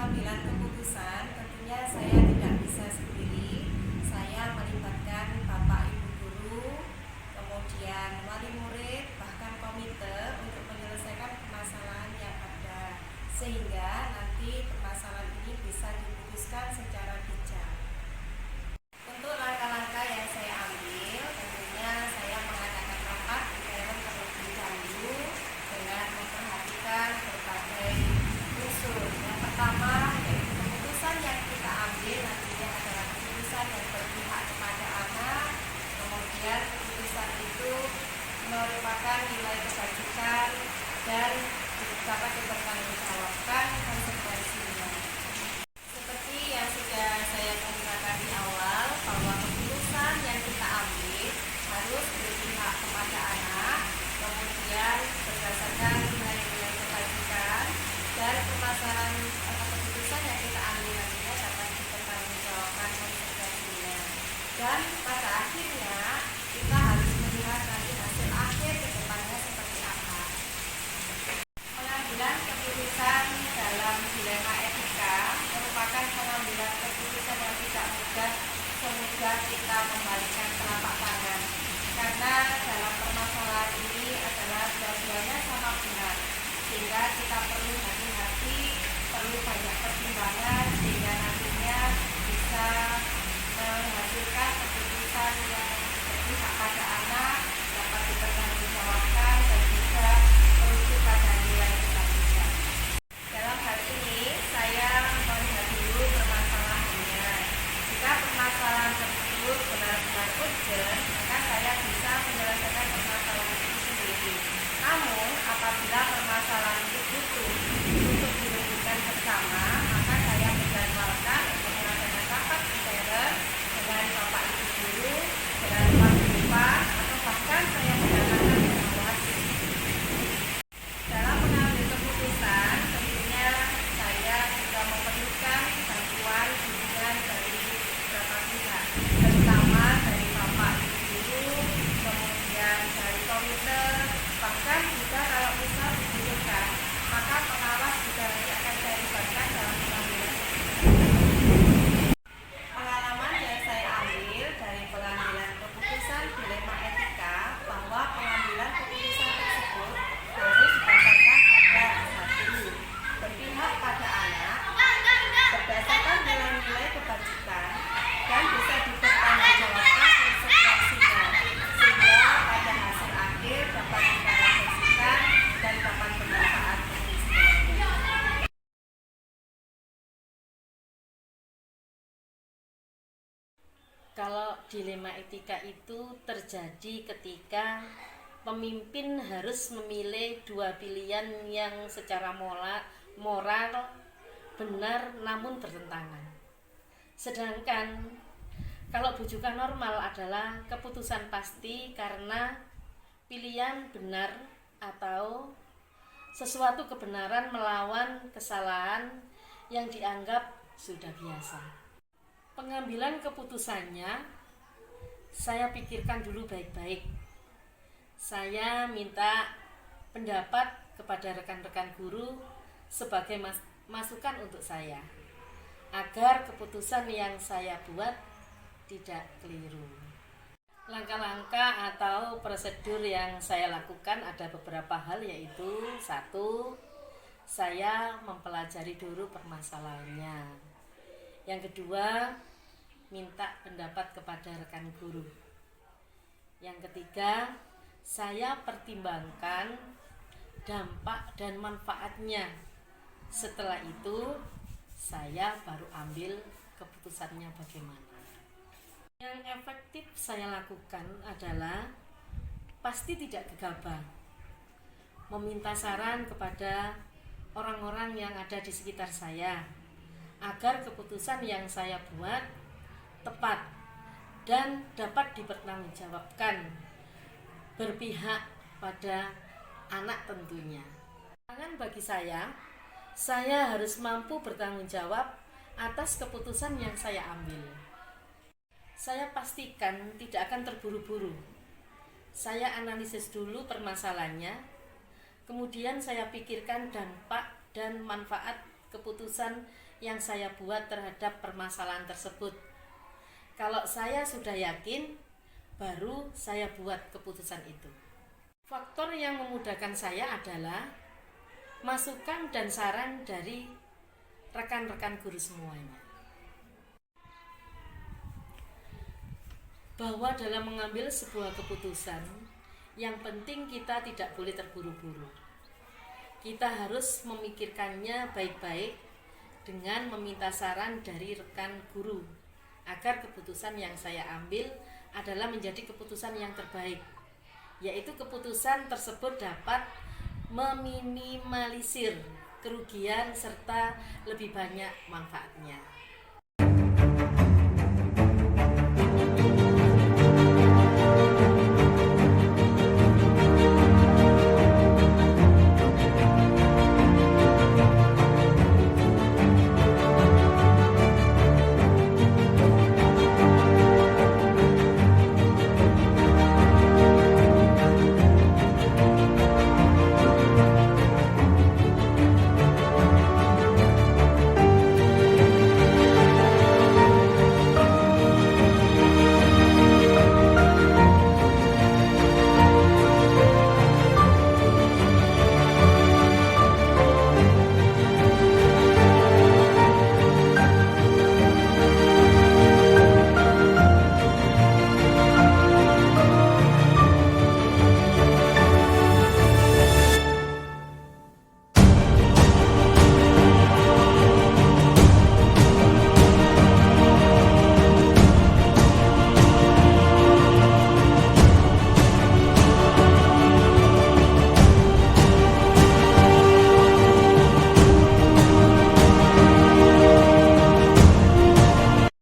pengambilan keputusan tentunya saya tidak bisa sendiri. Saya melibatkan Bapak Ibu guru, kemudian wali murid, bahkan komite untuk menyelesaikan permasalahan yang ada, sehingga nanti permasalahan ini bisa diputuskan secara bijak. Untuk langkah-langkah yang saya ambil, tentunya saya mengadakan rapat di daerah terlebih dahulu dengan memperhatikan berbagai unsur. Yang pertama yaitu keputusan yang kita ambil nantinya adalah keputusan yang berpihak kepada anak. Kemudian keputusan itu merupakan nilai kebajikan dan dapat dipertanggungjawabkan konsekuensinya. Seperti yang sudah saya kemukakan di awal, bahwa keputusan yang kita ambil harus berpihak kepada anak, kemudian berdasarkan nilai-nilai kebajikan, dan permasalahan atau keputusan yang kita ambil nantinya dapat dipertanggungjawabkan konsekuensinya. Dan pada akhirnya kita harus melihat nanti hasil akhir ke depannya seperti apa. Pengambilan keputusan dalam dilema etika merupakan pengambilan keputusan yang tidak mudah semudah kita membalikan telapak tangan, karena dalam permasalahan ini adalah dua-duanya sama benar, sehingga kita perlu hati-hati, perlu banyak pertimbangan sehingga nantinya bisa menghasilkan keputusan yang berpihak pada anak, dapat dipertanggungjawabkan dan juga merujuk pada nilai kebajikan. Dalam hal ini saya melihat dulu permasalahannya. Jika permasalahan tersebut benar-benar urgent, maka saya bisa menyelesaikan permasalahan itu sendiri. Namun apabila permasalahan itu butuh untuk dirundingkan bersama, maka saya menjadwalkan untuk mengadakan rapat intern dengan Bapak Ibu guru, dengan Pak Dewan, atau bahkan saya mendatangkan dengan wasit. Dalam mengambil keputusan, tentunya saya juga memerlukan bantuan dukungan dari beberapa pihak, terutama dari Bapak Ibu guru, kemudian dari komite, bahkan juga kalau misal dibutuhkan, maka pengawas juga nanti akan saya libatkan dalam pengambilan keputusan. Pengalaman yang saya ambil dari pengambilan keputusan dilema etika, bahwa pengambilan keputusan tersebut harus berdasarkan pada satu, berpihak pada anak, berdasarkan nilai-nilai kebajikan, dan bisa dipertanggungjawabkan konsekuensinya, sehingga pada hasil akhir dapat direfleksikan dan dapat bermanfaat bagi semuanya. Kalau dilema etika itu terjadi ketika pemimpin harus memilih dua pilihan yang secara moral benar namun bertentangan. Sedangkan kalau bujukan normal adalah keputusan pasti karena pilihan benar atau sesuatu kebenaran melawan kesalahan yang dianggap sudah biasa. Pengambilan keputusannya saya pikirkan dulu baik-baik. Saya minta pendapat kepada rekan-rekan guru sebagai masukan untuk saya, agar keputusan yang saya buat tidak keliru. Langkah-langkah atau prosedur yang saya lakukan ada beberapa hal, yaitu satu, saya mempelajari dulu permasalahannya. Yang kedua, minta pendapat kepada rekan guru. Yang ketiga, saya pertimbangkan dampak dan manfaatnya. Setelah itu, saya baru ambil keputusannya bagaimana. Yang efektif saya lakukan adalah pasti tidak gegabah, meminta saran kepada orang-orang yang ada di sekitar saya, agar keputusan yang saya buat tepat dan dapat dipertanggungjawabkan, berpihak pada anak tentunya. Tantangan bagi saya harus mampu bertanggung jawab atas keputusan yang saya ambil. Saya pastikan tidak akan terburu-buru. Saya analisis dulu permasalahannya, kemudian saya pikirkan dampak dan manfaat keputusan yang saya buat terhadap permasalahan tersebut. Kalau saya sudah yakin, baru saya buat keputusan itu. Faktor yang memudahkan saya adalah masukan dan saran dari rekan-rekan guru semuanya. Bahwa dalam mengambil sebuah keputusan, yang penting kita tidak boleh terburu-buru. Kita harus memikirkannya baik-baik dengan meminta saran dari rekan guru, agar keputusan yang saya ambil adalah menjadi keputusan yang terbaik, yaitu keputusan tersebut dapat meminimalisir kerugian serta lebih banyak manfaatnya.